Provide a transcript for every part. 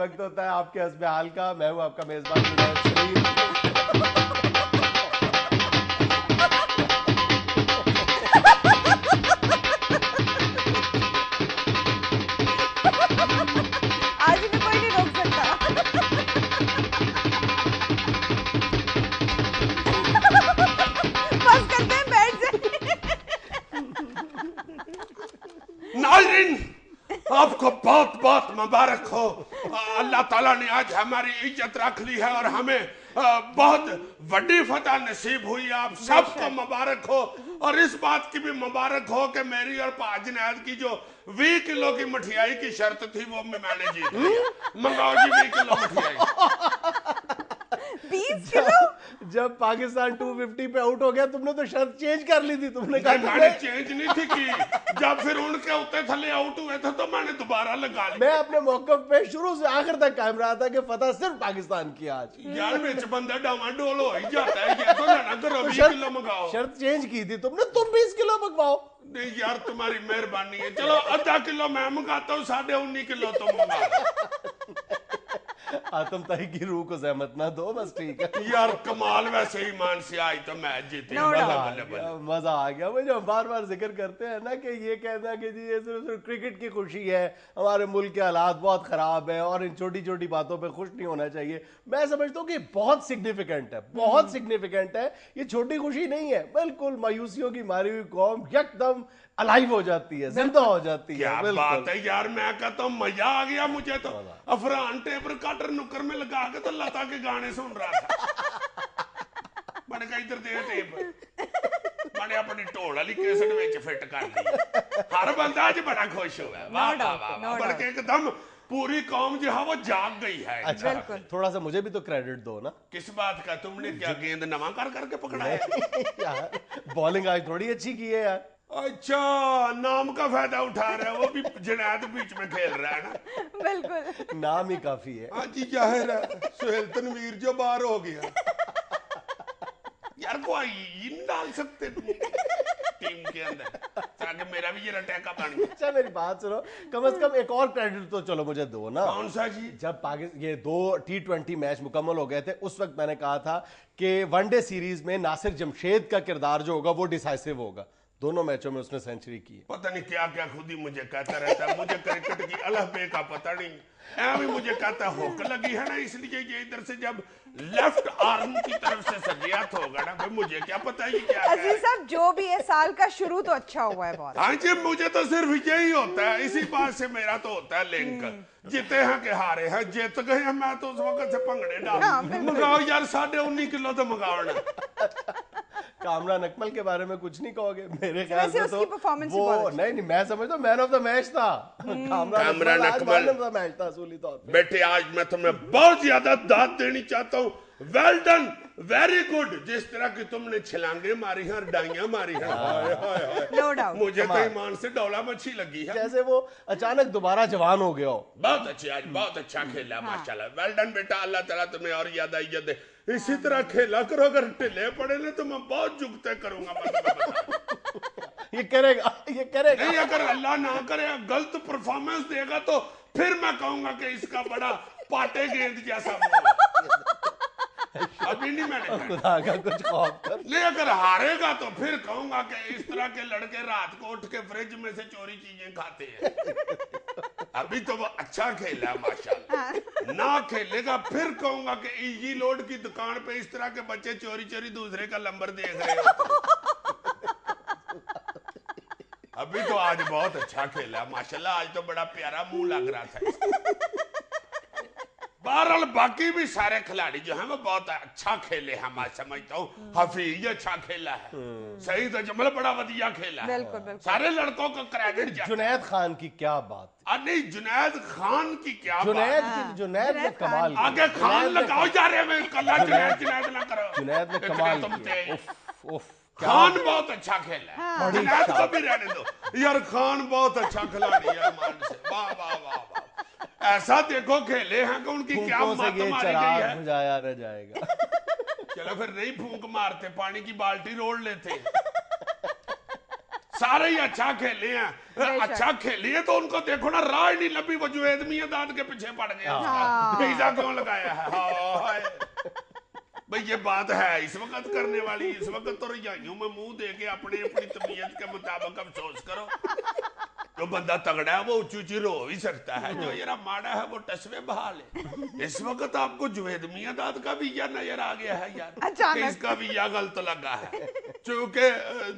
वक्त होता है आपके हस्बे हाल का। मैं हूं आपका मेजबान जुनैद सलीम। आज इन्हें कोई नहीं रोक सकता। बस करते हैं, बैठ जाए। नाज़रीन, आपको बहुत बहुत मुबारक हो। अल्लाह ताला ने आज हमारी इज्जत रख ली है और हमें बहुत बड़ी फतह नसीब हुई। आप सबको मुबारक हो। और इस बात की भी मुबारक हो कि मेरी और पा जुनैद की जो 20 किलो की मठियाई की शर्त थी वो मैंने जीत लिया। मंगाओ जी 20 किलो मठियाई। 20 किलो? जब पाकिस्तान 250 पे आउट हो गया तुमने तो शर्त चेंज कर ली थी। तुमने कहा मैंने चेंज नहीं थी की। जब फिर उनके उत्ते थले आउट हुए थे तो मैंने दोबारा लगा ली। मैं अपने मौकफ पे शुरू से आखिर तक कायम रहा था कि फतह सिर्फ पाकिस्तान की आज। यार विच बंदा डावाडोल हो ही जाता है। ये तो ना करो 20 किलो मंगाओ। शर्त चेंज की थी तुमने, तुम 20 किलो मंगवाओ। नहीं यार तुम्हारी मेहरबानी है। चलो आधा किलो मैं मंगाता हूँ, 19.5 किलो तुम मंगा। आतम ताई की रूह को जहमत ना दो, बस ठीक है। यार कमाल, वैसे ही मान से आज तो मैच जीते। No मजा doubt. आ गया, मजा आ गया। वो जो बार बार जिक्र करते हैं ना कि ये कहना कि जी ये सिर्फ क्रिकेट की खुशी है, हमारे मुल्क के हालात बहुत खराब है और इन छोटी छोटी बातों पे खुश नहीं होना चाहिए। मैं समझता हूँ कि बहुत सिग्निफिकेंट है, बहुत सिग्निफिकेंट है। ये छोटी खुशी नहीं है, बिल्कुल मायूसियों की मारी हुई कौम यकदम अलाइव हो जाती है, जिंदा हो जाती है। क्या बात है यार, मैं कहता हूँ मजा आ गया मुझे तो। अफरान टेप रिकॉर्डर नुक्कर में लगा के तो लता के गाने सुन रहा था। मैंने कहा इधर दे टेप। मैंने अपनी ढोल वाली कैसेट विच फिट कर दी। हर बंदा आज बड़ा खुश हुआ है। वाह वाह वाह, बल्कि एकदम पूरी कौम जो है वो जाग गई है। अच्छा, थोड़ा सा मुझे भी तो क्रेडिट दो ना। किस बात का? तुमने क्या गेंद नवा कर करके पकड़ा है? यार बॉलिंग आज थोड़ी अच्छी की है यार। अच्छा, नाम का फायदा उठा रहा है। वो भी जुनैद बीच में खेल रहा है ना। बिल्कुल, नाम ही काफी है। हाँ जी, जाहिर है सुहेल तनवीर जो बाहर हो गया। यार कोई इन डाल सकते तुम टीम के अंदर ताकि मेरा भी ये रटैका बन गया। अच्छा मेरी बात सुनो, कम से कम एक और क्रेडिट तो चलो मुझे दो ना। कौन सा जी? जब पाकिस्तान ये 2 T20 मैच मुकम्मल हो गए थे उस वक्त मैंने कहा था कि वनडे सीरीज में नासिर जमशेद का किरदार जो होगा वो डिसाइसिव होगा। दोनों मैचों में उसने सेंचुरी की है। पता नहीं क्या क्या खुद ही मुझे कहता रहता है। मुझे क्रिकेट की अलग बे का पता नहीं। भी मुझे कहता है हुक लगी है ना, इसलिए ये इधर से जब लेफ्ट आर्म की तरफ से सजियात होगा ना, फिर मुझे क्या पता है ये क्या है। अजीज साहब जो भी है, साल का शुरू तो अच्छा हुआ है बहुत। हाँ जी, मुझे तो सिर्फ यही होता है। इसी बात से मेरा तो होता है लिंक। जीते हैं कि हारे हैं, जीत गए हैं मैं तो उस वक्त से भंगड़े डाल। मंगाओ यार 19.5 किलो तो मंगाओ ना। कामरान अकमल के बारे में कुछ नहीं कहोगे? मेरे ख्याल वैसे से उसकी तो परफॉर्मेंस ही वो बहुत नहीं मैं समझता मैन ऑफ द मैच था। Kamran Akmal man of the match था असूली तौर पे। बेटे आज मैं तुम्हें बहुत ज्यादा दाद देनी चाहता हूँ। Well done, very good. जिस तरह की तुमने छलांगे मारी हैं और डाइयां मारी हैं, हाय हाय हाय, नो डाउट। मुझे तो ईमान से डोला मच्छी लगी है। जैसे वो अचानक दोबारा जवान हो गया हो। बहुत अच्छे, आज बहुत अच्छा खेला माशाल्लाह। वेल डन बेटा, अल्लाह ताला तुम्हें और ज्यादा इज्जत दे। इसी तरह खेला करो। अगर ढिले पड़े ना तो मैं बहुत जुगते करूंगा। ये करेगा, ये करेगा। नहीं, अगर अल्लाह ना करे गलत परफॉर्मेंस देगा तो फिर मैं कहूंगा कि इसका बड़ा पाटे गेंद जैसा मुंह। अभी नहीं मैंने खुदा का कुछ खौफ कर। नहीं, अगर हारेगा तो फिर कहूंगा कि इस तरह के लड़के रात को उठ के फ्रिज में से चोरी चीजें खाते हैं। अभी तो वो अच्छा खेला माशाल्लाह। ना खेलेगा फिर कहूंगा कि इजी लोड की दुकान पे इस तरह के बच्चे चोरी चोरी दूसरे का नंबर देख रहे होते। अभी तो आज बहुत अच्छा खेला माशाल्लाह। आज तो बड़ा प्यारा मुंह लग रहा था इसका। बहरहाल बाकी भी सारे खिलाड़ी जो हैं वो बहुत अच्छा खेले हैं। मैं समझता हूँ हफीज अच्छा खेला है, सईद अजमल बड़ा वधिया खेला है। सारे लड़कों को क्रेडिट जाता है। जुनैद खान की क्या बात, नहीं जुनैद खान की क्या जुनैद बात। की जुनैद ने कमाल किया। आगे खान लगाओ जा रहे में कल्ला जुनैद जुनैद ना करो। जुनैद ने कमाल तुम किया। उफ उफ, खान बहुत अच्छा खेला है। जुनैद को भी रहने दो यार, खान बहुत अच्छा खिलाड़ी है मान से। वाह वाह वाह वाह, ऐसा देखो खेले हैं कि उनकी क्या मत मारी गई है। बुझाया न जाएगा। चलो फिर नहीं फूंक मारते, पानी की बाल्टी रोड लेते। सारे ही अच्छा खेले हैं, बेशक। अच्छा खेली है तो उनको देखो ना, राह ही नहीं लभी, वो जुवेद मियांदाद के पीछे पड़ गया, हाँ। वीजा क्यों लगाया है? हाय भाई ये बात है इस वक्त करने वाली, इस वक्त तो रजाइयों में मुंह दे के अपनी अपनी तबीयत के मुताबिक अफसोस करो। जो बंदा तगड़ा है वो ऊंची ऊंची रो भी सकता है, जो जरा माड़ा है वो टसवे बहा ले। इस वक्त आपको जुवेद मियांदाद का वीजा नजर आ गया है यार, अचानक। कि इसका वीजा गलत लगा है, चूंकि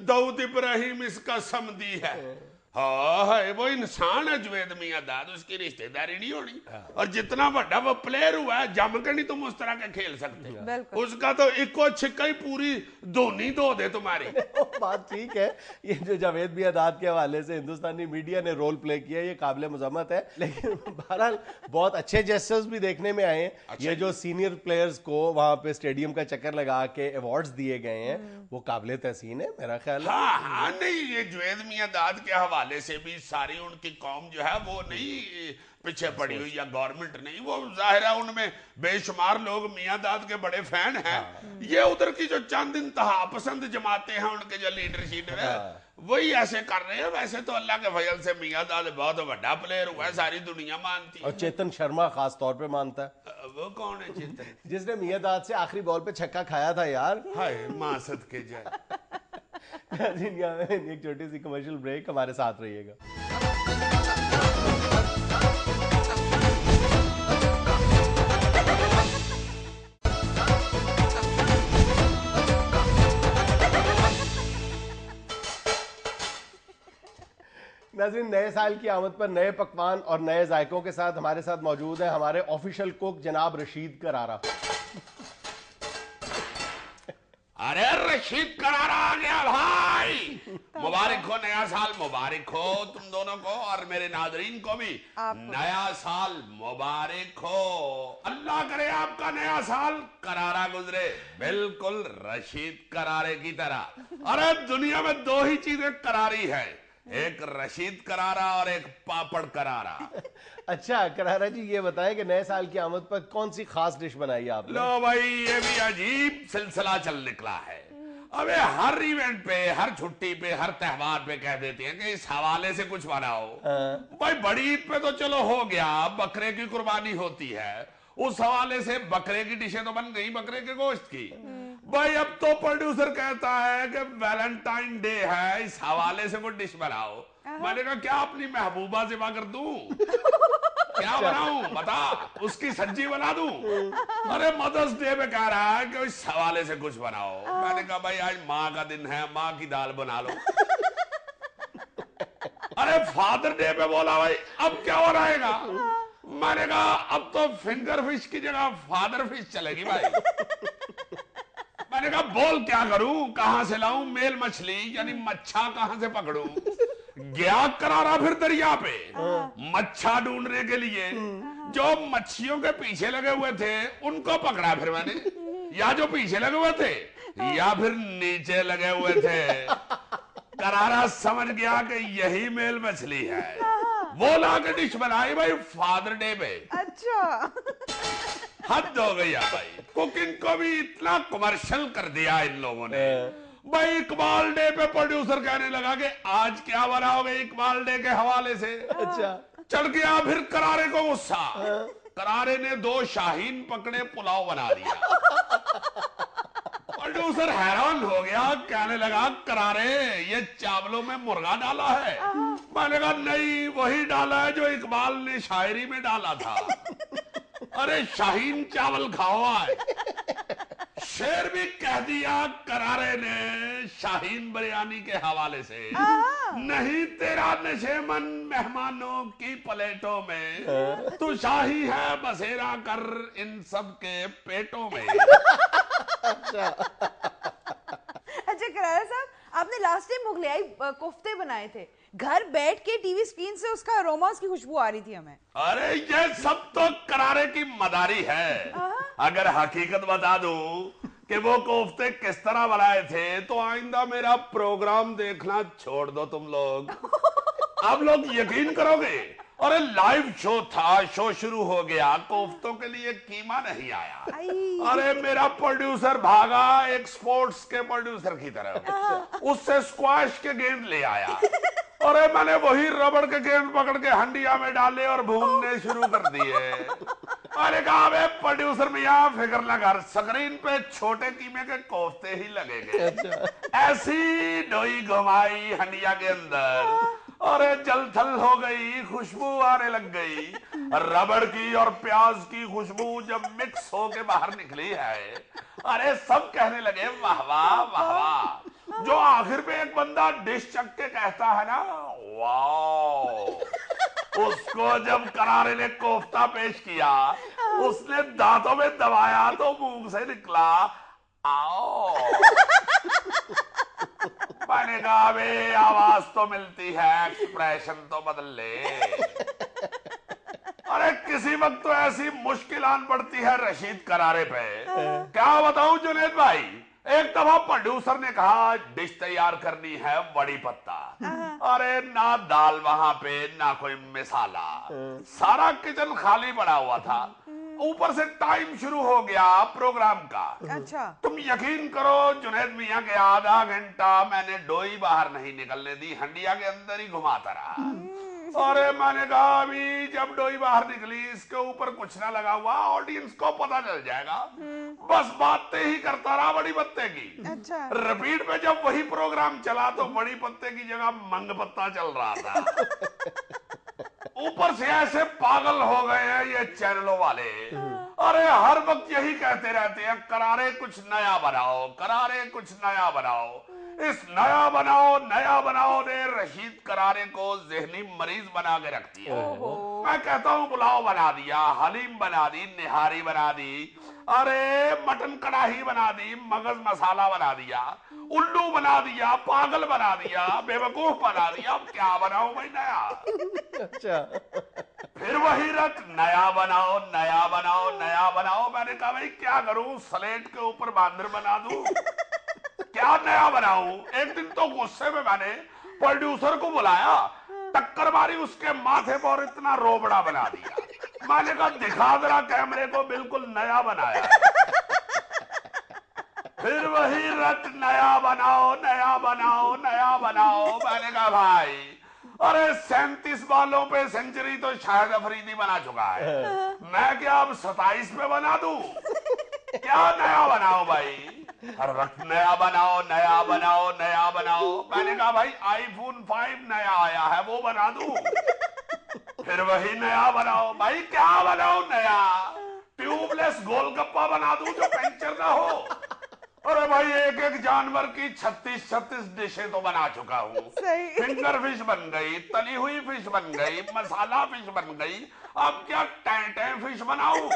दाऊद इब्राहिम इसका समधी है। हाँ है वो इंसान है जुवेद मियांदाद, उसकी रिश्तेदारी नहीं होनी। और जितना बड़ा वो प्लेयर हुआ है, जम के नहीं तुम उस तरह के खेल सकते। बिल्कुल। उसका तो इको छिक्का ही पूरी धोनी धो दे तुम्हारी। बात ठीक है, ये जो जावेद मियांदाद के हवाले से हिंदुस्तानी मीडिया ने रोल प्ले किया ये काबिल मजम्मत है, लेकिन बहरहाल बहुत अच्छे जेस्चर्स भी देखने में आए हैं। ये जो सीनियर प्लेयर्स को वहां पे स्टेडियम का चक्कर लगा के अवार्ड्स दिए गए हैं वो काबिल तहसीन है मेरा ख्याल है। हाँ नहीं, ये जुवेद मियांदाद के हवाले से भी सारी उनकी कौम जो है वो नहीं पीछे पड़ी हुई, या गवर्नमेंट नहीं, वो जाहिर है उनमें बेशुमार लोग मियांदाद के बड़े फैन हैं। ये उधर की जो चंद इंतहा पसंद जमाते हैं, उनके जो लीडरशिप है वही ऐसे कर रहे हैं। वैसे तो अल्लाह के फजल से मियांदाद बहुत बड़ा प्लेयर हुआ है, सारी दुनिया मानती है। और चेतन शर्मा खास तौर पे मानता है। वो कौन है चेतन? जिसने मियांदाद से आखिरी बॉल पे छक्का खाया था यार। हाय मां सदके जाए। एक छोटी सी कमर्शियल ब्रेक, हमारे साथ रहिएगा। नाज़रीन, नए साल की आमद पर नए पकवान और नए जायकों के साथ हमारे साथ मौजूद है हमारे ऑफिशियल कुक जनाब रशीद करारा। अरे रशीद करारा आ गया भाई, मुबारक हो, नया साल मुबारक हो तुम दोनों को और मेरे नादरीन को भी नया साल मुबारक हो। अल्लाह करे आपका नया साल करारा गुजरे, बिल्कुल रशीद करारे की तरह। अरे दुनिया में दो ही चीजें करारी है, एक रशीद करारा और एक पापड़ करारा। अच्छा करारा जी, ये बताएं कि नए साल की आमद पर कौन सी खास डिश बनाई आपने? लो भाई, ये भी अजीब सिलसिला चल निकला है। अबे हर इवेंट पे, हर छुट्टी पे, हर त्योहार पे कह देते हैं कि इस हवाले से कुछ बनाओ। भाई बड़ी ईद पे तो चलो हो गया, बकरे की कुर्बानी होती है, उस हवाले से बकरे की डिशें तो बन गई, बकरे के गोश्त की। भाई अब तो प्रोड्यूसर कहता है कि वैलेंटाइन डे है, इस हवाले से कोई डिश बनाओ। मैंने कहा क्या अपनी महबूबा से कर दूं? क्या बनाऊं बता, उसकी सब्जी बना दूं? अरे मदर्स डे पे कह रहा है कि इस हवाले से कुछ बनाओ। मैंने कहा भाई आज माँ का दिन है, माँ की दाल बना लो। अरे फादर डे पे बोला भाई अब क्या हो रहेगा? मैंने कहा अब तो फिंगर फिश की जगह फादर फिश चलेगी भाई। मैंने कहा बोल क्या करूं, कहां से लाऊं मेल मछली, यानी मच्छा कहां से पकड़ूं? गया करारा फिर दरिया पे मच्छा ढूंढने के लिए, जो मच्छियों के पीछे लगे हुए थे उनको पकड़ा फिर मैंने, या जो पीछे लगे हुए थे या फिर नीचे लगे हुए थे। करारा समझ गया कि यही मेल मछली है, वो ला के डिश बनाई भाई फादर डे पे। अच्छा। हद हो गई है भाई, कुकिंग को भी इतना कमर्शियल कर दिया इन लोगों ने। भाई इकबाल डे पे प्रोड्यूसर कहने लगा कि आज क्या बनाओगे इकबाल डे के हवाले से। अच्छा। चढ़ गया फिर करारे को गुस्सा, करारे ने 2 शाहीन पकड़े, पुलाव बना दिया। प्रोड्यूसर हैरान हो गया, कहने लगा करारे ये चावलों में मुर्गा डाला है? मैंने कहा नहीं, वही डाला है जो इकबाल ने शायरी में डाला था। अरे शाहीन चावल खाओ आज। शेर भी कह दिया करारे ने शाहीन बिरयानी के हवाले से, नहीं तेरा नशेमन मेहमानों की प्लेटों में, तू शाही है बसेरा कर इन सब के पेटों में। अच्छा करारा साहब, आपने लास्ट टाइम मुगलाई कोफ्ते बनाए थे, घर बैठ के टीवी स्क्रीन से उसका अरोमा, उसकी खुशबू आ रही थी हमें। अरे ये सब तो करारे की मदारी है। अगर हकीकत बता दूं कि वो कोफ्ते किस तरह बनाए थे तो आइंदा मेरा प्रोग्राम देखना छोड़ दो तुम लोग। आप लोग यकीन करोगे, अरे लाइव शो था, शो शुरू हो गया, कोफ्तों के लिए कीमा नहीं आया। अरे मेरा प्रोड्यूसर भागा एक स्पोर्ट्स के प्रोड्यूसर की तरफ, उससे स्क्वाश के गेंद ले आया। अरे मैंने वही रबड़ के गेंद पकड़ के हंडिया में डाले और भूनने शुरू कर दिए। अरे कहा बे प्रोड्यूसर मियां फिक्र न कर, स्क्रीन पे छोटे कीमे के कोफ्ते ही लगेंगे। ऐसी डोई घुमाई हंडिया के अंदर, अरे जलथल हो गई, खुशबू आने लग गई। रबड़ की और प्याज की खुशबू जब मिक्स होके बाहर निकली है, अरे सब कहने लगे वाह वाह वाह वाह। जो आखिर पे एक बंदा डिश चख के कहता है ना वाह, उसको जब करारे ने कोफ्ता पेश किया, उसने दांतों में दबाया तो मुंह से निकला आओ। मैंने कहा बे आवाज तो मिलती है, एक्सप्रेशन तो बदल ले। अरे किसी वक्त तो ऐसी मुश्किल आन पड़ती है रशीद करारे पे, क्या बताऊं जुनेद भाई। एक दफा प्रोड्यूसर ने कहा डिश तैयार करनी है बड़ी पत्ता, अरे ना दाल वहां पे ना कोई मसाला, सारा किचन खाली पड़ा हुआ था। ऊपर से टाइम शुरू हो गया प्रोग्राम का। अच्छा। तुम यकीन करो जुनैद मियां के आधा घंटा मैंने डोई बाहर नहीं निकलने दी, हंडिया के अंदर ही घुमाता रहा। अरे मैंने कहा अभी जब डोई बाहर निकली इसके ऊपर कुछ ना लगा हुआ, ऑडियंस को पता चल जाएगा। बस बातें ही करता रहा बड़ी पत्ते की। अच्छा। रिपीट पे जब वही प्रोग्राम चला तो बड़ी पत्ते की जगह मंग पत्ता चल रहा था। ऊपर से ऐसे पागल हो गए हैं ये चैनलों वाले, अरे हर वक्त यही कहते रहते हैं करारे कुछ नया बनाओ, करारे कुछ नया बनाओ। इस नया बनाओ ने रशीद करारे को जहनी मरीज बना के रख दिया। मैं कहता हूँ पुलाव बना दिया, हलीम बना दी, निहारी बना दी, अरे मटन कढ़ाई बना दी, मगज मसाला बना दिया, उल्लू बना दिया, पागल बना दिया, बेवकूफ बना दिया। अब क्या बनाओ भाई नया? अच्छा। फिर वही रट नया बनाओ नया बनाओ नया बनाओ। मैंने कहा भाई क्या करूं, स्लेट के ऊपर बांदर बना दूं? क्या नया बनाऊं? एक दिन तो गुस्से में मैंने प्रोड्यूसर को बुलाया, टक्कर मारी उसके माथे पर, इतना रोबड़ा बना दिया। मैंने कहा दिखा जरा कैमरे को, बिल्कुल नया बनाया। फिर वही रट नया बनाओ नया बनाओ नया बनाओ। मैंने कहा भाई अरे 37 बालों पे सेंचुरी तो शाहिद अफरीदी बना चुका है, मैं क्या अब 27 पे बना दूं? क्या नया बनाओ भाई? नया बनाओ नया बनाओ नया बनाओ। मैंने कहा भाई आईफोन 5 नया आया है वो बना दूं? फिर वही नया बनाओ। भाई क्या बनाओ नया? ट्यूबलेस गोलगप्पा बना दूं जो पंचर ना हो? अरे भाई एक एक जानवर की 36 डिशें तो बना चुका हूँ। फिंगर फिश बन गई, तली हुई फिश बन गई, मसाला फिश बन गई, अब क्या टैंटे फिश बनाऊं?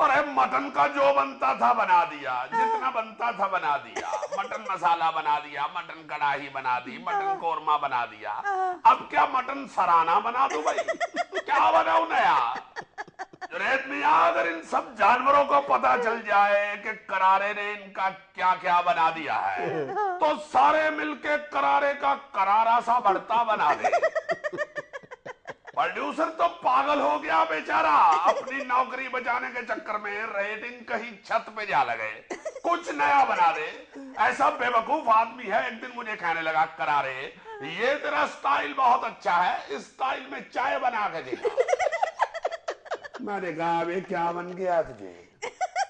अरे मटन का जो बनता था बना दिया, जितना बनता था बना दिया। मटन मसाला बना दिया, मटन कढ़ाई बना दी, मटन कोरमा बना दिया। अब क्या मटन सराना बना दूं भाई? क्या बनाऊं नया? जुनैद मियां अगर इन सब जानवरों को पता चल जाए कि करारे ने इनका क्या क्या बना दिया है, तो सारे मिलके करारे का करारा सा भरता बना दे। प्रोड्यूसर तो पागल हो गया बेचारा, अपनी नौकरी बचाने के चक्कर में रेटिंग कहीं छत पे जा लगे। कुछ नया बना दे। ऐसा बेवकूफ आदमी है, एक दिन मुझे कहने लगा करारे ये तेरा स्टाइल बहुत अच्छा है, इस स्टाइल में चाय बना के दे। मैंने कहा अबे क्या बन गया तुझे?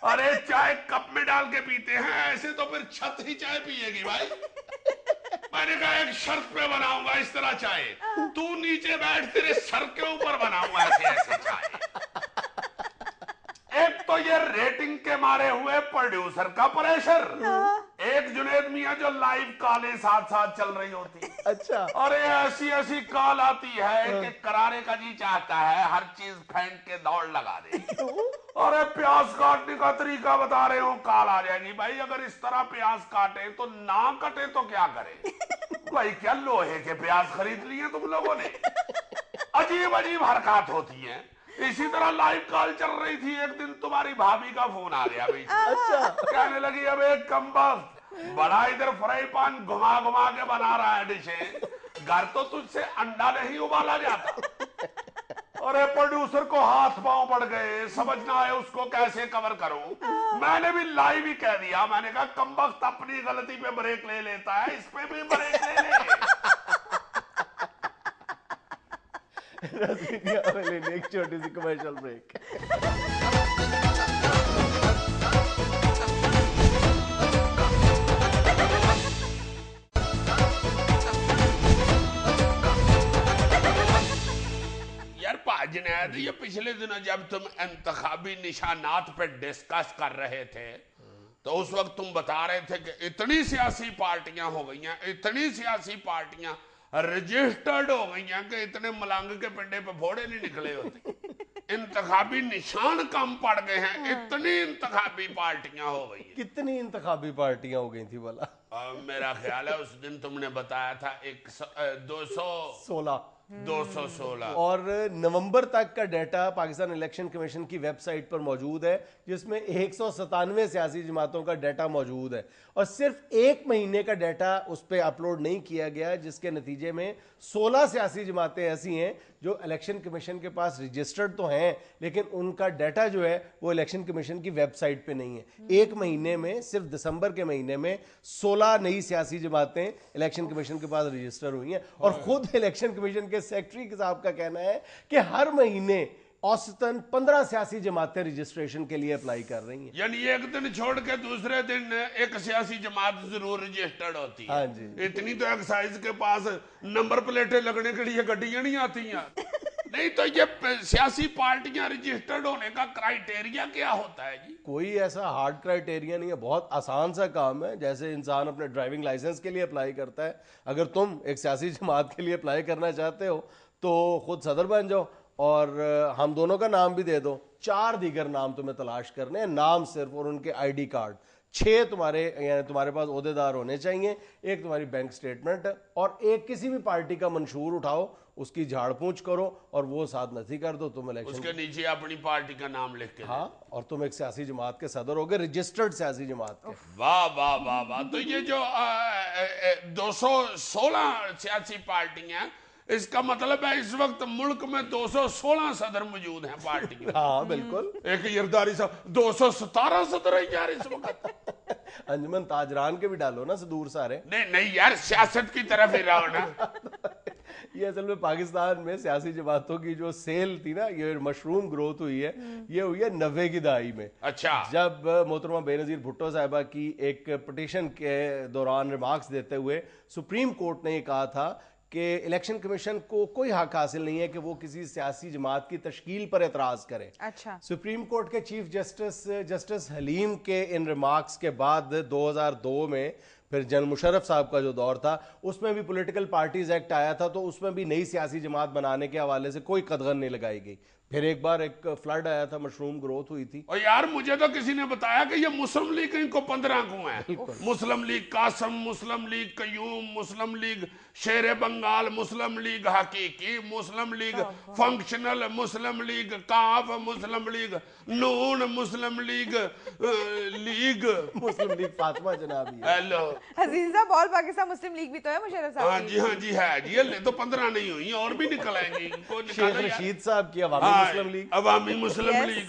अरे चाय कप में डाल के पीते हैं, ऐसे तो फिर छत ही चाय पिएगी भाई। मैंने कहा एक शर्त पे बनाऊंगा इस तरह चाय, तू नीचे बैठ, तेरे सर के ऊपर बनाऊंगा ऐसे ऐसे चाय। एक तो ये रेटिंग के मारे हुए प्रोड्यूसर का प्रेशर, एक जुनैद मियां जो लाइव कॉलें साथ साथ चल रही होती। अच्छा। अरे ऐसी ऐसी कॉल आती है कि करारे का जी चाहता है हर चीज फेंक के दौड़ लगा दे। अरे प्याज काटने का तरीका बता रहे हो, कॉल आ जाएगी भाई अगर इस तरह प्याज काटे तो ना कटे तो क्या करे? भाई क्या लोहे के प्याज खरीद लिए तुम लोगों ने? अजीब अजीब हरकत होती है। इसी तरह लाइव कॉल चल रही थी, एक दिन तुम्हारी भाभी का फोन आ गया बीच में। अच्छा। कहने लगी अब एक कमबख्त बड़ा इधर फ्राई पान घुमा घुमा के बना रहा है डिशें, घर तो तुझसे अंडा नहीं उबाला जाता। अरे प्रोड्यूसर को हाथ पांव पड़ गए, समझ ना आए उसको कैसे कवर करूं। मैंने भी लाइव ही कह दिया, मैंने कहा कमबख्त अपनी गलती पे ब्रेक ले लेता है, इस पे भी ब्रेक ले ले। एक छोटी सी कमर्शियल ब्रेक। जुनैद, ये पिछले दिनों जब तुम इंतखाबी निशानात पे डिस्कस कर रहे थे तो उस वक्त तुम बता रहे थे कि इतनी सियासी पार्टियां हो गई हैं, इतनी सियासी पार्टियां रजिस्टर्ड हो गई हैं कि इतने मलंग के पिंडे पे फोड़े नहीं निकले होते। इंतखाबी निशान कम पड़ गए हैं, इतनी इंतखाबी पार्टियां हो गई हैं। कितनी इंतखाबी पार्टियां हो गई थी भला? मेरा ख्याल है उस दिन तुमने बताया था 216 और नवंबर तक का डाटा पाकिस्तान इलेक्शन कमीशन की वेबसाइट पर मौजूद है, जिसमें 197 सियासी जमातों का डाटा मौजूद है और सिर्फ एक महीने का डाटा उस पर अपलोड नहीं किया गया, जिसके नतीजे में 16 सियासी जमातें ऐसी हैं जो इलेक्शन कमीशन के पास रजिस्टर्ड तो हैं लेकिन उनका डाटा जो है वो इलेक्शन कमीशन की वेबसाइट पे नहीं है। एक महीने में, सिर्फ दिसंबर के महीने में 16 नई सियासी जमातें इलेक्शन कमीशन के पास रजिस्टर हुई हैं और खुद इलेक्शन कमीशन के सेक्रेटरी साहब का कहना है कि हर महीने औसतन 15 सियासी जमातें रजिस्ट्रेशन के लिए अप्लाई कर रही हैं। यानी एक दिन छोड़ के दूसरे दिन एक सियासी जमात जरूर रजिस्टर्ड होती है। हाँ जी। इतनी तो एक्साइज के पास नंबर प्लेटें लगने के लिए गड्डियां नहीं आती हैं। नहीं तो ये सियासी पार्टियां रजिस्टर्ड होने का क्राइटेरिया क्या होता है जी? कोई ऐसा हार्ड क्राइटेरिया नहीं है, बहुत आसान सा काम है, जैसे इंसान अपने ड्राइविंग लाइसेंस के लिए अप्लाई करता है। अगर तुम एक सियासी जमात के लिए अप्लाई करना चाहते हो तो खुद सदर बन जाओ और हम दोनों का नाम भी दे दो। 4 दीगर नाम तुम्हें तलाश करने हैं, नाम सिर्फ और उनके आईडी कार्ड। 6 तुम्हारे पास ओहदेदार होने चाहिए, एक तुम्हारी बैंक स्टेटमेंट और एक किसी भी पार्टी का मंशूर उठाओ, उसकी झाड़ पूछ करो और वो साथ नथी कर दो, तुम इलेक्शन उसके नीचे अपनी पार्टी का नाम लिख के। हाँ, और तुम एक सियासी जमात के सदर हो गए, रजिस्टर्ड सियासी जमात के। वाह वाह वाह वाह। तो ये जो 216 सियासी पार्टियां, इसका मतलब है इस वक्त मुल्क में 216 सदर मौजूद हैं पार्टी के। हाँ बिल्कुल। एक यरदारी साहब 217 सदर है यार इस वक्त। अंजुमन ताजरान के भी डालो ना सदूर सारे। नहीं यार, सियासत की तरफ ही रहो ना। ये असल में पाकिस्तान में सियासी जमातों की जो सेल थी ना, ये मशरूम ग्रोथ हुई है, ये हुई है 90 की दहाई में। अच्छा। जब मोहतरमा बेनजीर भुट्टो साहिबा की एक पिटीशन के दौरान रिमार्क्स देते हुए सुप्रीम कोर्ट ने ये कहा था कि इलेक्शन कमीशन को कोई हक हासिल नहीं है कि वो किसी सियासी जमात की तश्कील पर एतराज करे। अच्छा। सुप्रीम कोर्ट के चीफ जस्टिस हलीम के इन रिमार्क्स के बाद 2002 में फिर जनरल मुशर्रफ साहब का जो दौर था उसमें भी पॉलिटिकल पार्टीज एक्ट आया था, तो उसमें भी नई सियासी जमात बनाने के हवाले से कोई कदगन नहीं लगाई गई। फिर एक बार एक फ्लड आया था, मशरूम ग्रोथ हुई थी। और यार मुझे तो किसी ने बताया कि ये मुस्लिम लीग इनको 15 को है। मुस्लिम लीग कासम, मुस्लिम लीग कयूम, मुस्लिम लीग शेर बंगाल, मुस्लिम लीग हकीकी, मुस्लिम लीग फंक्शनल, मुस्लिम लीग काफ, मुस्लिम लीग नून, मुस्लिम लीग मुस्लिम लीग फातिमा जनाबी। हेलो हसीन साहब, ऑल पाकिस्तान मुस्लिम लीग भी तो है मुशर्रफ साहब। हाँ जी है जी। ये तो 15 नहीं हुई, और भी निकल आएंगी। शेख रशीद साहब की अवामी मुस्लिम लीग, अवामी मुस्लिम लीग,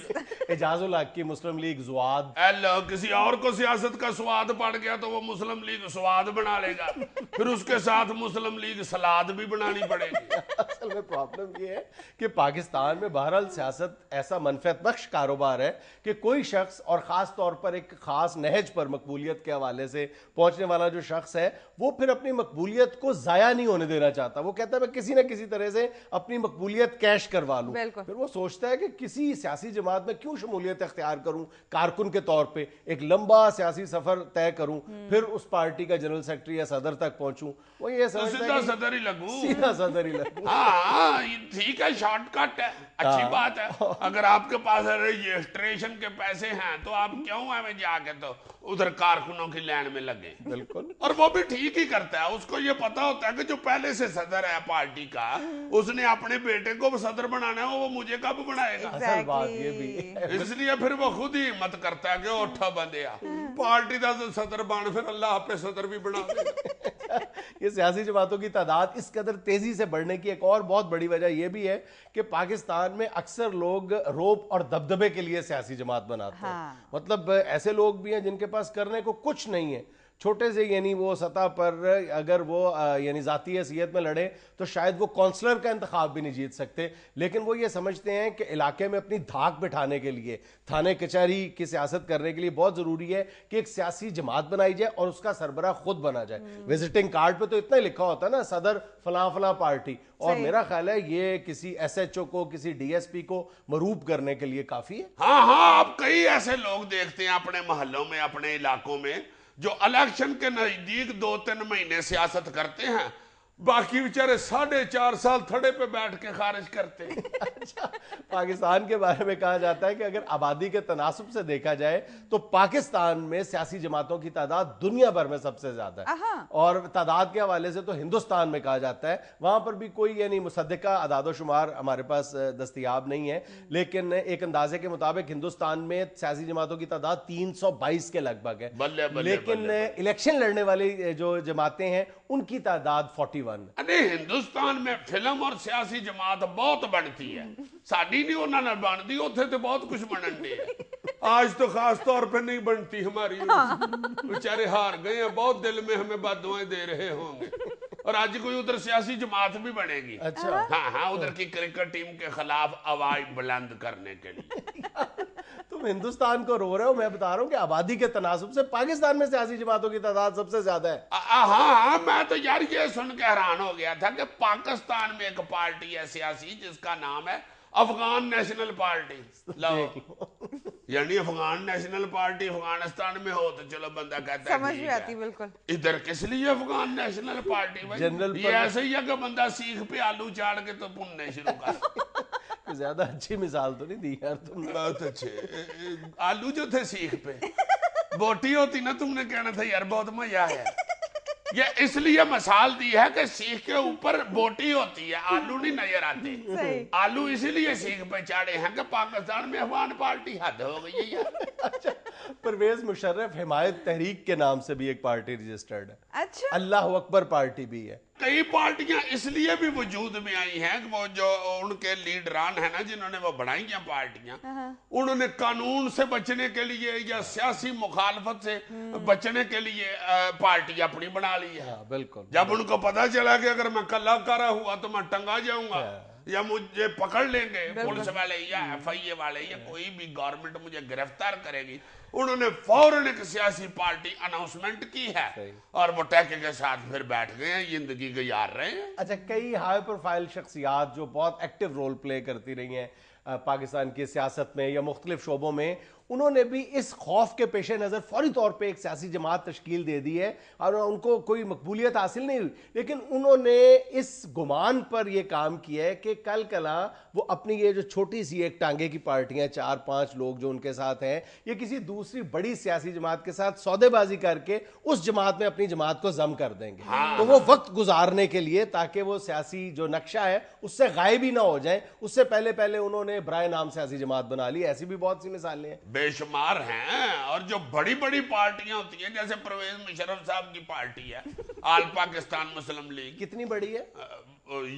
एजाजुल हक की मुस्लिम लीग ज़ुआद। हेलो, किसी और को सियासत का स्वाद पड़ गया तो वो मुस्लिम लीग स्वाद बना लेगा, फिर उसके साथ मुस्लिम लीग सलाद भी बनानी पड़ेगी। असल में प्रॉब्लम ये है कि पाकिस्तान में बहरहाल सियासत ऐसा मनफियत बख्श कारोबार है कि कोई शख्स, और खास तौर पर एक खास नहज पर मकबूलियत के हवाले से पहुंचने वाला जो शख्स है, वो फिर अपनी मकबूलियत को जाया नहीं होने देना चाहता। वो कहता है मैं किसी ना किसी तरह से अपनी मकबूलियत कैश करवा लूं। फिर वो सोचता है कि किसी सियासी जमात में क्यों शमूलियत इख्तियार करूं, कारकुन के तौर पे एक लंबा सियासी सफर तय करूं, फिर उस पार्टी का जनरल सेक्रेटरी या सदर तक पहुंचूं। वो ये सीधा सदर ही लगूं। सीधा सदर ही लगूं। हाँ ठीक है, शॉर्टकट है, अच्छी बात है। अगर आपके पास रजिस्ट्रेशन के पैसे हैं तो आप क्यों हमें जाके तो उधर कारकुनों की लाइन में लगे। बिल्कुल। और वो भी ठीक ही करता है, उसको ये पता होता है कि जो पहले से सदर है पार्टी का, उसने अपने बेटे को सदर बनाना है, वो मुझे मुझे कब बनाएगा? असल बात ये भी है। इसलिए फिर वो खुद ही हिम्मत करता है कि उठा बंदिया पार्टी का तो सदर बन, फिर अल्लाह पे सदर भी बना देगा। ये सियासी जमातों की तादाद इस कदर तेजी से बढ़ने की एक और बहुत बड़ी वजह यह भी है कि पाकिस्तान में अक्सर लोग रौब और दबदबे के लिए सियासी जमात बनाते हैं। मतलब ऐसे लोग भी हैं जिनके पास करने को कुछ नहीं है, छोटे से यानी वो सतह पर अगर वो यानी जाती हैसियत में लड़े तो शायद वो काउंसलर का इंतखाब भी नहीं जीत सकते, लेकिन वो ये समझते हैं कि इलाके में अपनी धाक बिठाने के लिए, थाने कचहरी की सियासत करने के लिए बहुत ज़रूरी है कि एक सियासी जमात बनाई जाए और उसका सरबराह खुद बना जाए। विजिटिंग कार्ड पे तो इतना ही लिखा होता है ना, सदर फलां फलां पार्टी, और मेरा ख्याल है ये किसी SHO को, किसी DSP को मरूब करने के लिए काफ़ी है। हाँ हाँ, आप कई ऐसे लोग देखते हैं अपने मोहल्लों में, अपने इलाकों में, जो इलेक्शन के नजदीक 2-3 महीने सियासत करते हैं, बाकी बेचारे 4.5 साल थड़े पे बैठ के खारिज करते हैं। अच्छा, पाकिस्तान के बारे में कहा जाता है कि अगर आबादी के तनासुब से देखा जाए तो पाकिस्तान में सियासी जमातों की तादाद दुनिया भर में सबसे ज्यादा है, और तादाद के हवाले से तो हिंदुस्तान में कहा जाता है, वहां पर भी कोई यानी मुसद्दिका अदादो शुमार हमारे पास दस्तयाब नहीं है, लेकिन एक अंदाजे के मुताबिक हिंदुस्तान में सियासी जमातों की तादाद 322 के लगभग है। लेकिन इलेक्शन लड़ने वाली जो जमातें हैं उनकी तादाद 41। अरे हिंदुस्तान में फिल्म और सियासी जमात बहुत बनती है, साड़ी नहीं उन्होंने बनती, उथे तो बहुत कुछ बनने है। आज तो खास तौर पे नहीं बनती हमारी, बेचारे हार गए हैं, बहुत दिल में हमें बददुआएं दे रहे होंगे, और आज कोई उधर सियासी जमात भी बनेगी। अच्छा, हाँ हाँ, उधर की क्रिकेट टीम के खिलाफ आवाज बुलंद करने के लिए। तुम हिंदुस्तान को रो रहे हो, मैं बता रहा हूं कि आबादी के तनासुब से पाकिस्तान में सियासी जमातों की तादाद सबसे ज्यादा है। हाँ, मैं तो यार ये सुन के हैरान हो गया था कि पाकिस्तान में एक पार्टी है सियासी जिसका नाम है अफगान नेशनल पार्टी। लो, यानी अफगान नेशनल पार्टी अफगानिस्तान में हो तो चलो बंदा कहता है समझ में आती, बिल्कुल। इधर किस लिए अफगान नेशनल पार्टी भाई? जनरल ये ऐसे ही है कि बंदा सीख पे आलू चाड़ के तो भुनने शुरू कर। ज्यादा अच्छी मिसाल तो नहीं दी यार तुमने। बहुत अच्छे आलू जो थे सीख पे, बोटी होती ना, तुमने कहना था यार बहुत मजा आया। ये इसलिए मिसाल दी है कि सीख के ऊपर बोटी होती है, आलू नहीं नजर आते। आलू इसीलिए सीख पे चाड़े हैं कि पाकिस्तान में अफगान पार्टी हद हो गई है यार। अच्छा, परवेज मुशर्रफ हिमायत तहरीक के नाम से भी एक पार्टी रजिस्टर्ड है। अच्छा, अल्लाह अकबर पार्टी भी है। कई पार्टियां इसलिए भी वजूद में आई हैं कि वो जो उनके लीडरान है ना, जिन्होंने वो बनाई हैं पार्टियां, उन्होंने कानून से बचने के लिए या सियासी मुखालफत से बचने के लिए पार्टी अपनी बना ली है। बिल्कुल। जब उनको पता चला कि अगर मैं कल्ला करा हुआ तो मैं टंगा जाऊंगा या मुझे पकड़ लेंगे पुलिस वाले या FIA वाले या कोई भी गवर्नमेंट मुझे गिरफ्तार करेगी, उन्होंने फौरन एक सियासी पार्टी अनाउंसमेंट की है और वो टैके के साथ फिर बैठ गए हैं, जिंदगी गुजार रहे हैं। अच्छा, कई हाई प्रोफाइल शख्सियात जो बहुत एक्टिव रोल प्ले करती रही हैं पाकिस्तान की सियासत में या मुख्तलिफ शोबों में, उन्होंने भी इस खौफ के पेश नज़र फौरी तौर पे एक सियासी जमात तश्कील दे दी है, और उनको कोई मकबूलियत हासिल नहीं हुई, लेकिन उन्होंने इस गुमान पर यह काम किया है कि कल कला वो अपनी ये जो छोटी सी एक टांगे की पार्टियां, 4-5 लोग जो उनके साथ हैं, ये किसी दूसरी बड़ी सियासी जमात के साथ सौदेबाजी करके उस जमात में अपनी जमात को जम कर देंगे। तो वो वक्त गुजारने के लिए, ताकि वो सियासी जो नक्शा है उससे गायब ही ना हो जाए, उससे पहले पहले उन्होंने बराए नाम सियासी जमात बना ली। ऐसी भी बहुत सी मिसालें हैं, बेशुमार हैं। और जो बड़ी बड़ी पार्टियां होती हैं, जैसे परवेज मुशर्रफ साहब की पार्टी है आल पाकिस्तान मुस्लिम लीग, कितनी बड़ी है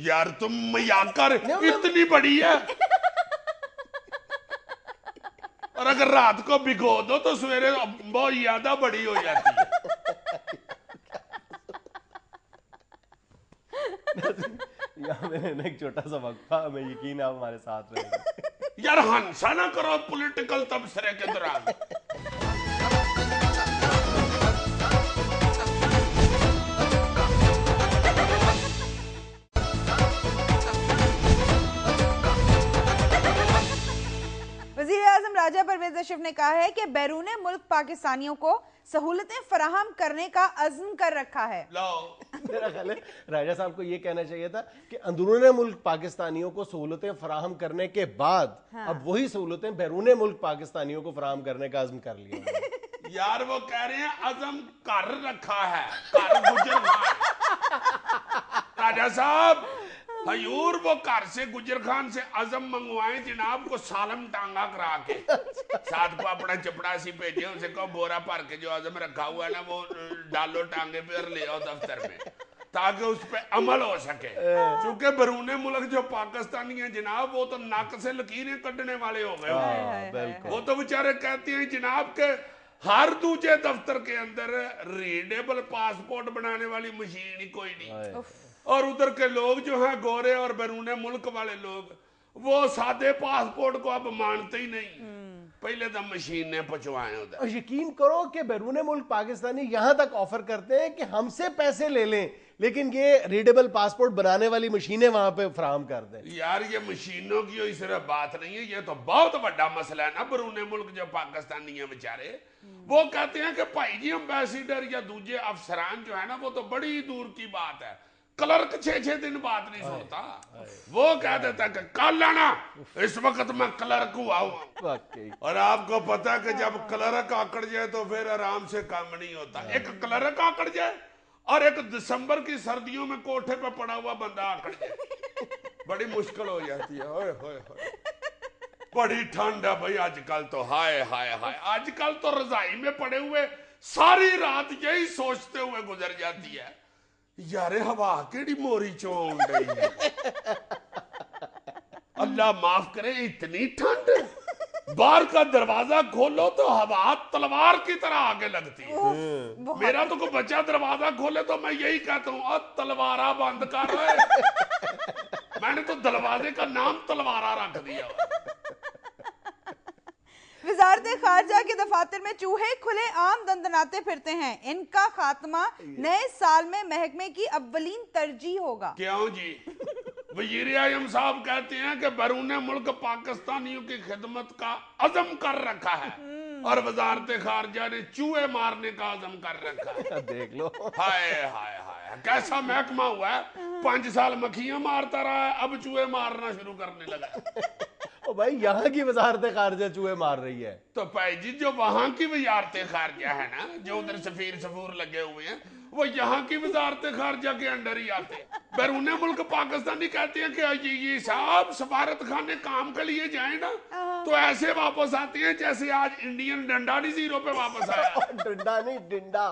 यार तुम मजाक कर, इतनी बड़ी है। और अगर रात को भिगो दो तो सवेरे बहुत ज्यादा बड़ी हो जाती है। यहाँ मैंने एक छोटा सा वक्फा, हमें यकीन है आप हमारे साथ रहेंगे। यार हंसा ना करो पॉलिटिकल तबसरे के दौरान। वज़ीर-ए-आज़म राजा परवेज अशरफ ने कहा है कि बैरूने मुल्क पाकिस्तानियों को सहूलतें फराहम करने का अज़्म कर रखा है। मेरा ख्याल है राजा साहब को ये कहना चाहिए था कि अंदरूने मुल्क पाकिस्तानियों को सहूलतें फराहम करने के बाद अब वही सहूलतें बैरूने मुल्क पाकिस्तानियों को फराहम करने का अज़्म कर लिया। यार वो कह रहे हैं अज़्म कर रखा है, कर गुजर। राजा साहब हजूर वो घर से गुजर खान से अजम मंगवाए जनाब को सालम टांगा करा के, साथ को अपना चपड़ासी भेजे, उसे कहो बोरा भर के जो अजम रखा हुआ है ना वो डालो टांगे पे और ले आओ दफ्तर में, ताकि उस पे अमल हो सके। क्योंकि बरूने मुल्क जो पाकिस्तानी है जनाब वो तो नाक से लकीरें कटने वाले हो गए। वो तो बेचारे कहते हैं जनाब के हर दूसरे दफ्तर के अंदर रीडेबल पासपोर्ट बनाने वाली मशीन ही कोई नहीं, और उधर के लोग जो हैं गोरे और बैरूने मुल्क वाले लोग वो सादे पासपोर्ट को अब मानते ही नहीं, पहले तो मशीन ने पहुंचवाए उधर। और यकीन करो कि बैरूने मुल्क पाकिस्तानी यहां तक ऑफर करते हैं कि हमसे पैसे ले लें लेकिन ये रीडेबल पासपोर्ट बनाने वाली मशीनें वहां पे फराहम कर दें। यार ये मशीनों की सिर्फ बात नहीं है, ये तो बहुत बड़ा मसला है ना। बैरूने मुल्क जो पाकिस्तानी है बेचारे वो कहते हैं कि भाई जी एम्बेसडर या दूसरे अफसरान जो है ना वो तो बड़ी दूर की बात है, क्लर्क 6-6 दिन बात नहीं सुनता, वो कह देता कि कल आना, इस वक्त मैं क्लर्क हुआ हूं। और आपको पता है कि जब क्लर्क आकड़ जाए तो फिर आराम से काम नहीं होता। एक क्लर्क आकड़ जाए और एक दिसंबर की सर्दियों में कोठे पे पड़ा हुआ बंदा आकड़ जाए, बड़ी मुश्किल हो जाती है। ओए होए होए, बड़ी ठंड है भाई आजकल तो, हाय हाय हाय, आजकल तो रजाई में पड़े हुए सारी रात यही सोचते हुए गुजर जाती है, यारे हवा केड़ी मोरी चों गई है। अल्लाह माफ करे, इतनी ठंड, बाहर का दरवाजा खोलो तो हवा तलवार की तरह आगे लगती है। मेरा तो कोई बच्चा दरवाजा खोले तो मैं यही कहता हूँ तलवारा बंद कर रहे। मैंने तो दरवाजे का नाम तलवारा रख दिया। वजारत खारजा के दफातर में चूहे खुले आम दंदनाते फिरते हैं, इनका खात्मा नए साल में महकमे की अव्वलीन तरजीह होगा। क्यों जी? वजीर आजम साहब कहते हैं कि बैरूने मुल्क पाकिस्तानियों की खिदमत का अज़म कर रखा है और वजारत खारजा ने चूहे मारने का अज़म कर रखा है। देख लो, हाय हाय हाय, कैसा महकमा हुआ है। 5 साल मक्खियां मारता रहा है, अब चूहे मारना शुरू करने लगा। ओ भाई यहाँ की वजारत खारजा चूहे मार रही है। तो भाई जी जो वहां की वजारत खारजा है ना, जो उधर सफीर सफूर लगे हुए हैं, वो यहाँ की वजारत खारजा के अंडर ही आते हैं। बैरूने मुल्क पाकिस्तानी कहते हैं कि ये साहब सफारत खाने काम के लिए जाए ना तो ऐसे वापस आते हैं जैसे आज इंडियन डंडा नहीं 0 पे वापस आया। डंडा नहीं डिंडा।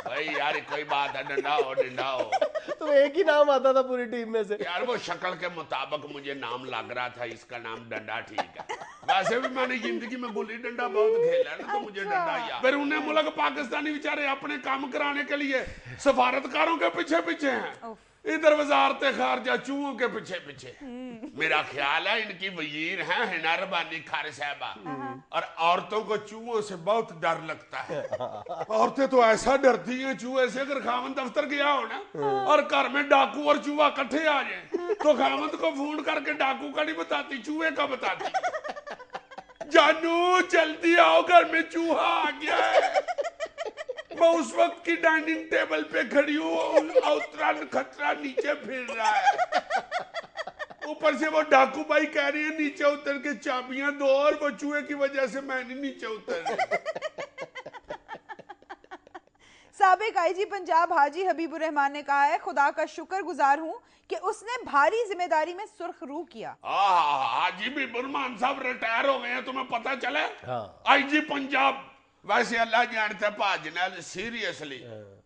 भाई यार कोई बात है, डंडा हो डिंडा हो, तो एक ही नाम आता था पूरी टीम में से। यार वो शक्ल के मुताबिक मुझे नाम लग रहा था, इसका नाम डंडा ठीक है। वैसे भी मैंने जिंदगी में गुल्ली डंडा बहुत खेला है ना, तो मुझे डंडा याद। बैरूने मुल्क पाकिस्तानी बेचारे अपने काम कराने के लिए सफारतकारों के पीछे पीछे हैं, इधर वजारत खारजा चूहों के पीछे पीछे। मेरा ख्याल है इनकी वजीर हैं हिनारबानी खार साहबा, और औरतों को चूहों से बहुत डर लगता है। औरतें तो ऐसा डरती हैं चूहे से, अगर खामन दफ्तर गया हो ना और घर में डाकू और चूहा इकट्ठे आ जाए तो खामन को फोन करके डाकू का नहीं बताती, चूहे का बताती। जानू जल्दी आओ, घर में चूहा आ गया है। मैं उस वक्त की डाइनिंग टेबल पे खड़ी हूँ, अवतरण खतरा नीचे फिर रहा है। ऊपर से वो डाकू भाई कह रही है नीचे उतर के चाबियां दो, और वो चूहे की वजह से मैं नहीं नीचे उतर रही। साबिक आईजी पंजाब हाजी हबीबुर रहमान ने कहा है, खुदा का शुक्रगुजार हूं कि उसने भारी जिम्मेदारी में सुर्ख रूह किया। हाजी हबीबुर रहमान साहब रिटायर हो गए हैं, तुम्हें पता चला? आईजी पंजाब। वैसे अल्लाह जानता है भाजनल सीरियसली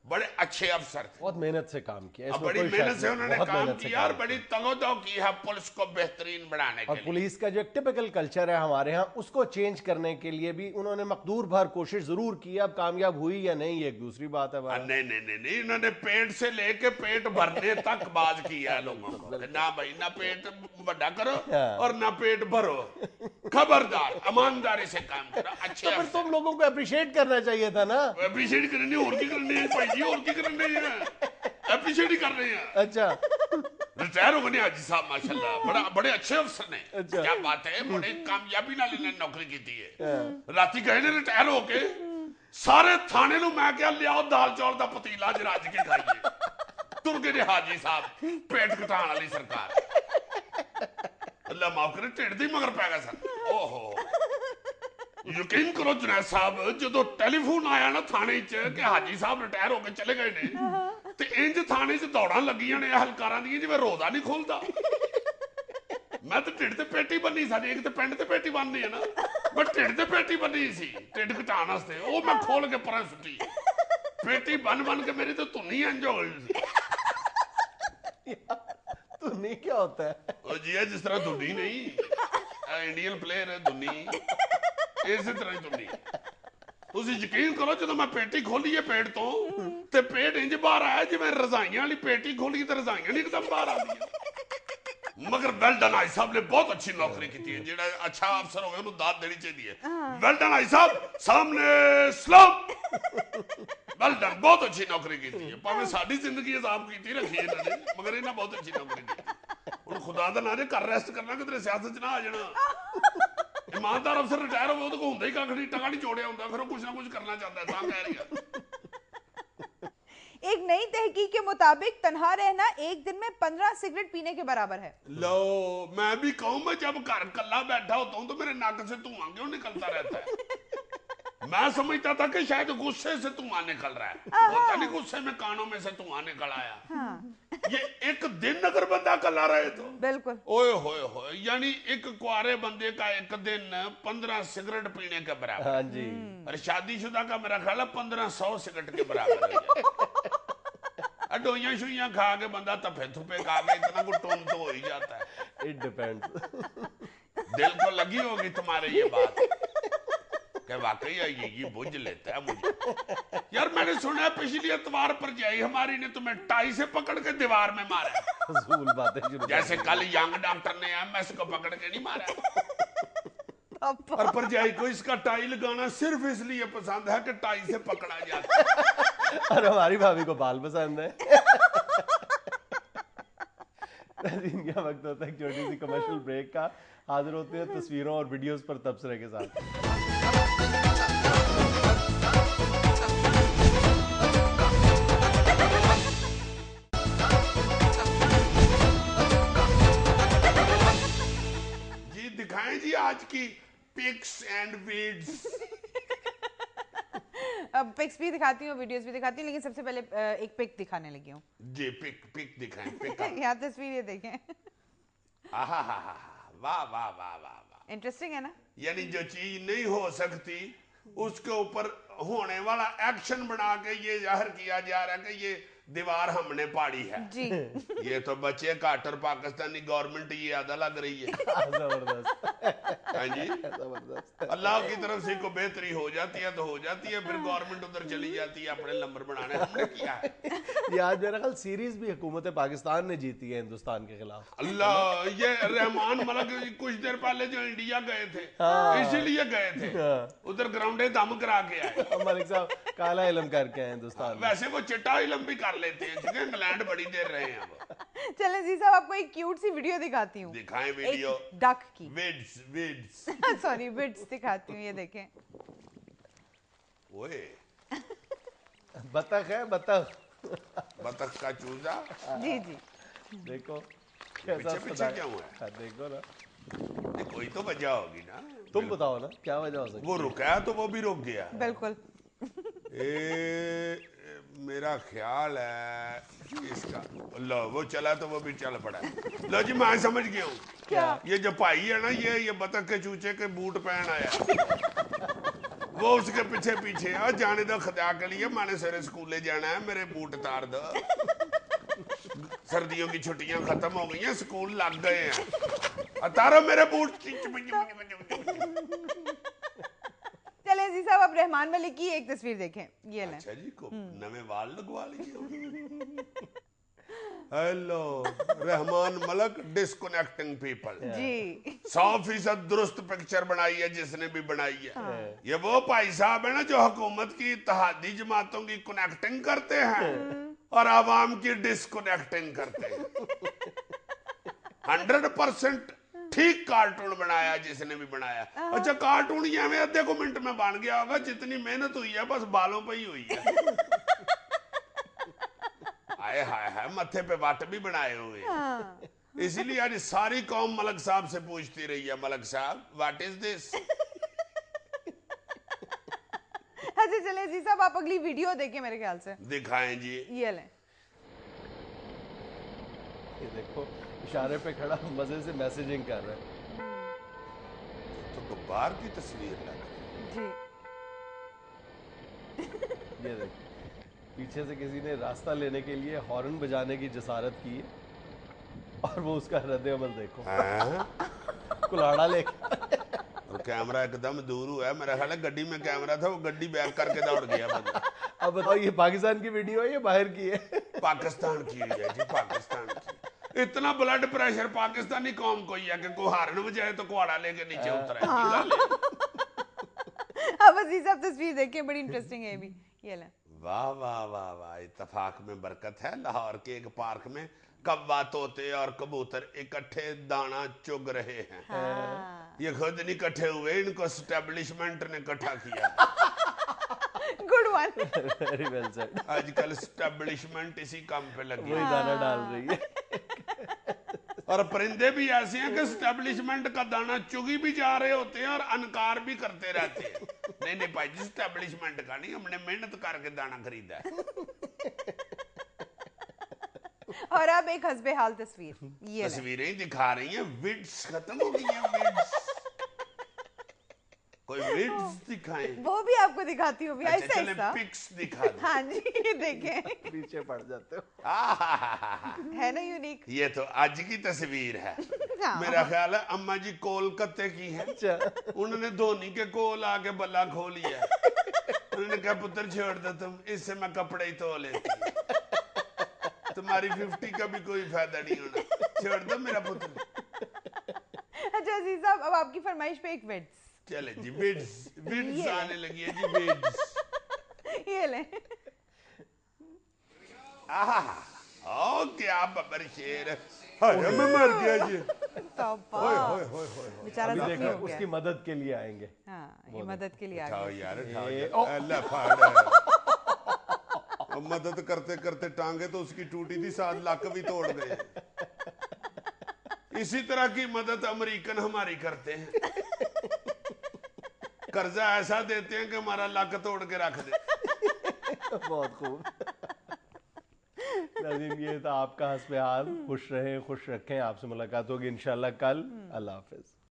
बड़े अच्छे अफसर थे, बहुत मेहनत से काम किया, बड़ी मेहनत से उन्होंने काम किया और बड़ी तगोदो की है पुलिस को बेहतरीन बनाने के लिए। पुलिस का जो टिपिकल कल्चर है हमारे यहाँ, उसको चेंज करने के लिए भी उन्होंने मकदूर भर कोशिश जरूर की। अब कामयाब हुई या नहीं एक दूसरी बात है। नहीं नहीं नहीं नहीं, इन्होंने पेट से लेके पेट भरने तक बात किया है लोगों को। ना भाई ना पेट बड़ा करो और ना पेट भरो, खबरदार ईमानदारी से काम करो। अच्छे तो तुम लोगों को अप्रिशिएट करना चाहिए था ना। अप्रिशिएट करनी और की करनी है भाई जी, और की करनी है, अप्रिशिएट ही कर रहे हैं। अच्छा, रिटायर हो गए हाजी साहब माशाल्लाह, बड़े अच्छे अफसर ने। अच्छा। क्या बात है, बड़े कामयाबी नाल इन्होंने नौकरी की थी है। राती गए ने रिटायर होके, सारे थाने नु मैं क्या लियाओ दाल चौल दा पतीला ज रज के खाइए। तुर गए हाजी साहब, पेट घटाने वाली सरकार। अल्लाह माफ करे, ढिड दी मगर पै गया सर। ओहो, यकीन करो जुनैद साहब, जो टेलीफोन आया ना थाने च कि हाजी साहब रिटायर होके चले गए ने, ਤੇ ਇੰਜ ਥਾਣੇ 'ਚ ਦੌੜਾਂ ਲੱਗੀਆਂ ਨੇ ਹਲਕਾਰਾਂ ਦੀਆਂ ਜਿਵੇਂ ਰੋਦਾ ਨਹੀਂ ਖੁੱਲਦਾ। ਮੈਂ ਤਾਂ ਢਿੱਡ ਤੇ ਪੇਟੀ ਬੰਨੀ ਸਾਡੀ, ਇੱਕ ਤੇ ਪਿੰਡ ਤੇ ਪੇਟੀ ਬੰਨ੍ਹਦੀ ਹੈ ਨਾ, ਮੈਂ ਢਿੱਡ ਤੇ ਪੇਟੀ ਬੰਨੀ ਸੀ ਢਿੱਡ ਘਟਾਉਣ ਵਾਸਤੇ, ਉਹ ਮੈਂ ਖੋਲ ਕੇ ਪਰਾਂ ਸੁੱਟੀ। पेटी बन बन के मेरी तो धुनी इंज हो गई। धुनी क्या होता है? जी है जिस तरह धुनी नहीं, इंडियन प्लेयर है धुनी, इसी तरह ही धुनी। ਤੁਸੀਂ ਯਕੀਨ ਕਰੋ ਜਦੋਂ ਮੈਂ ਪੇਟੀ ਖੋਲੀ ਹੈ ਪੇਟ ਤੋਂ ਤੇ ਪੇਟ ਇੰਜ ਬਾਹਰ ਆਇਆ ਜਿਵੇਂ ਰਜ਼ਾਈਆਂ ਵਾਲੀ ਪੇਟੀ ਖੋਲੀ ਤੇ ਰਜ਼ਾਈਆਂ ਨਹੀਂ ਇੱਕਦਮ ਬਾਹਰ ਆਉਂਦੀਆਂ। मगर वेल डन भाई साहब ने बहुत अच्छी नौकरी की है, जेड़ा अच्छा अफसर हो ਉਹਨੂੰ ਦਾਤ ਦੇਣੀ ਚਾਹੀਦੀ ਹੈ। वेल डन भाई साहब सामने सलाम, वेल डन, बहुत अच्छी नौकरी की है। भाਵੇਂ ਸਾਡੀ ਜ਼ਿੰਦਗੀ ਆਜ਼ਾਬ ਕੀਤੀ ਰੱਖੀ ਇਹਨਾਂ ਨੇ, ਮਗਰ ਇਹਨਾਂ ਬਹੁਤ ਅੱਛੀ ਨੌਕਰੀ ਕੀਤੀ। ਹੁਣ ਖੁਦਾ ਦਾ ਨਾਂ ਜੇ ਘਰ ਰੈਸਟ ਕਰਨਾ ਕਿਤੇ ਸਿਆਸਤ 'ਚ ਨਾ ਆ ਜਾਣਾ। ईमानदार अफसर रिटायर हो तो होंगे ही कख नहीं, टका नहीं जोड़िया होंगे, फिर वो कुछ ना कुछ करना चाहता है, कह रही है। एक नई तहकीक के मुताबिक तन्हा रहना एक दिन में 15 सिगरेट पीने के बराबर है। लो मैं भी कहूं, मैं जब घर कल्ला बैठा होता हूं तो मेरे नाक से धुआं क्यों निकलता रहता है? मैं समझता था कि शायद गुस्से से धुआं निकल रहा है, होता नहीं गुस्से में कानों में से धुआं निकल आया। ये एक दिन अगर बंदा कल्ला रहे तो बिल्कुल ओए होए होए, यानी एक कुआरे बंदे का एक दिन 15 सिगरेट पीने के बराबर। हाँ जी। और शादीशुदा का मेरा ख्याल है 1500 सिगरेट के बराबर है। डोइयां शुइयां खा के बंदा तफे थुपे खा के इतना को टोन तो हो ही जाता है। It depends. दिल को लगी होगी तुम्हारे ये बात कि वाकई ये बुझ लेता है मुझे। यार मैंने सुना है पिछली इतवार पर जाई हमारी ने तुम्हें टाई से पकड़ के दीवार में मारा, फजूल बातें शुरू कर जैसे कल यंग डॉक्टर ने एमएस को पकड़ के नहीं मारा। और परजाई को इसका टाई लगाना सिर्फ इसलिए पसंद है कि टाई से पकड़ा जाता है। और हमारी भाभी को बाल पसंद है। इनका वक्त होता है एक छोटी सी कमर्शियल ब्रेक का। हाजिर होते हैं तस्वीरों और वीडियोस पर तबसरे के साथ। जी दिखाएं जी आज की पिक्स एंड वीड्स। अब पिक्स भी दिखाती हूँ, वीडियोस भी दिखाती हूँ, लेकिन सबसे पहले एक पिक दिखाने लगी हूँ। जी पिक दिखाएं, पिक। यहाँ तस्वीर ये देखें। आहा हा हा, वाह वाह वाह वाह वाह, इंटरेस्टिंग है ना? यानी जो चीज नहीं हो सकती उसके ऊपर होने वाला एक्शन बना के ये जाहिर किया जा रहा है कि ये दीवार हमने पाड़ी है। जी ये तो बच्चे काटर पाकिस्तानी गवर्नमेंट ये आधा लग रही है। जबरदस्त। हाँ जी, जबरदस्त। अल्लाह की तरफ से कोई बेहतरी हो जाती है तो हो जाती है, फिर गवर्नमेंट उधर चली जाती है अपने नंबर बनाने। हमने किया है ये आज मेरा ख्याल सीरीज भी हुकूमत पाकिस्तान ने जीती है हिंदुस्तान के खिलाफ। अल्लाह, ये रहमान मलक कुछ देर पहले जो इंडिया गए थे इसीलिए गए थे, उधर ग्राउंडे दम करा के आए। मलिक साहब काला इलम करके आए हिंदुस्तान में। वैसे वो चिट्टा इलम भी कर लेते हैं क्योंकि इंग्लैंड बड़ी देर रहे हैं वो। चलें जी साहब, आपको एक क्यूट सी वीडियो दिखाती हूँ। दिखाएं वीडियो। डक की विड्स सॉरी विड्स दिखाती हूँ, ये देखें। ओए बतख है, बतख। बतख का चूजा। जी जी देखो पीछे पीछे क्या हुआ है? हाँ, देखो ना। कोई तो वजह होगी ना, तुम बताओ ना क्या वजह हो सकती वो रुका तो वो भी रुक गया। बिल्कुल। मेरा ख्याल है इसका, लो वो चला तो वो भी चल पड़ा। लो जी मैं समझ गया हूँ क्या? ये जो भाई है ना ये बतख के चूचे के बूट पहन आया, वो उसके पीछे पीछे है। जाने दो खुदा के लिए, मैंने सवेरे स्कूले जाना है, मेरे बूट तार दो। सर्दियों की छुट्टियां खत्म हो गई हैं, स्कूल लग गए हैं, तारो मेरे बूट। चलें जी साहब, अब रहमान मलिक की एक तस्वीर देखें, ये लें। अच्छा जी, को नवे वाल लगवा लीजिए। Hello Rahman Malak disconnecting people जी 100% दुरुस्त पिक्चर बनाई है जिसने भी बनाई है। ये वो भाई साहब है ना जो हुकूमत की इत्तेहादी जमातों की कनेक्टिंग करते हैं और आवाम की डिस्कनेक्टिंग करते हैं। 100% ठीक कार्टून बनाया जिसने भी बनाया। अच्छा कार्टून ये हमें आधे को मिनट में बन गया होगा, जितनी मेहनत हुई है बस बालों पे ही हुई है। हाय हाय हाय, मत्थे पे वाट भी बनाए हुए हैं। इसीलिए आज सारी कौम मलक साहब से पूछती रही है, मलक साहब व्हाट इज दिस। अच्छा चले जी साहब, आप अगली वीडियो देखें मेरे ख्याल से। दिखाएं जी। ये लें। ये देखो इशारे पे खड़ा मजे से मैसेजिंग कर रहा है। तो गब्बार की तस्वीर लग रही जी। ये देखो पीछे से किसी ने रास्ता लेने के लिए हॉर्न बजाने की जसारत की है और वो उसका रद्द अमल देखो, है। कुल्हाड़ा लेके। और कैमरा एकदम दूर हुआ है, मेरा ख्याल है गड्डी में कैमरा था, वो गड्डी बैक करके दौड़ गया बंदा। अब बताओ ये पाकिस्तान की वीडियो है या बाहर की है? पाकिस्तान की है जी, पाकिस्तान की। इतना ब्लड प्रेशर पाकिस्तानी कौम को ही है कि कोई हारन बजाए तो कुहाड़ा लेके नीचे उतरा है। अब अजीज साहब तस्वीर देखिए, बड़ी इंटरेस्टिंग है ये भी। ये ले। वाह वाह वाह वाह, इत्तेफाक में बरकत है। लाहौर के एक पार्क में कौवा, तोते और कबूतर इकट्ठे दाना चुग रहे हैं। हाँ। ये खुद नहीं इकट्ठे हुए, इनको एस्टेब्लिशमेंट ने इकट्ठा किया। Good one. Very well said. आजकल एस्टेब्लिशमेंट इसी काम पे लगी वही है। दाना डाल रही है। और परिंदे भी ऐसे हैं कि एस्टेब्लिशमेंट का दाना चुगी भी जा रहे होते हैं और अनकार भी करते रहते हैं। नहीं नहीं भाई जी, एस्टेब्लिशमेंट का नहीं, हमने मेहनत करके दाना खरीदा है। और अब एक हस्बे हाल तस्वीर। ये ले। तस्वीरें दिखा रही हैं, विड्स खत्म हो गई हैं, विड्स। कोई विड्स दिखाएं। वो भी आपको दिखाती हूँ, अच्छा ऐसा चले ऐसा। पिक्स दिखा दो। हाँ जी, ये देखें। पीछे पड़ जाते हो। आहाहाहा। है ना यूनिक। ये तो आज की तस्वीर है। हाँ। मेरा ख्याल है अम्मा जी कोलकाते की है। अच्छा उन्होंने धोनी के कोल आके बल्ला खो लिया। उन्होंने कहा पुत्र छोड़ दो तुम, इससे मैं कपड़े ही धो लेती हूँ। तुम्हारी 50 का भी कोई फायदा नहीं होना, छोड़ दो मेरा पुत्र। अच्छा अजीज साहब, अब आपकी फरमाइश पे एक विड्स। चले जी, विड्स विड्स ये आने लगी है जी, विड्स। ये ले। आहा, ओ क्या बबर शेर। अरे मैं मर गया जी। तौबा। बेचारा अभी जख्मी देखो हो गया। उसकी मदद के लिए आएंगे। हाँ, ये मदद के लिए आ उठाओ गए। यार, उठाओ ये- यार। ओ। अल्लाह फाड़। अब मदद करते करते टांगे तो उसकी टूटी थी, साथ लाख भी तोड़ गए। इसी तरह की मदद अमेरिकन हमारी करते हैं। कर्जा ऐसा देते हैं कि हमारा लाख तोड़ के रख दे। बहुत खूब। नाज़रीन ये था आपका हस्बे हाल। खुश रहें, खुश रखें। आपसे मुलाकात होगी इंशाल्लाह कल। अल्लाह हाफिज।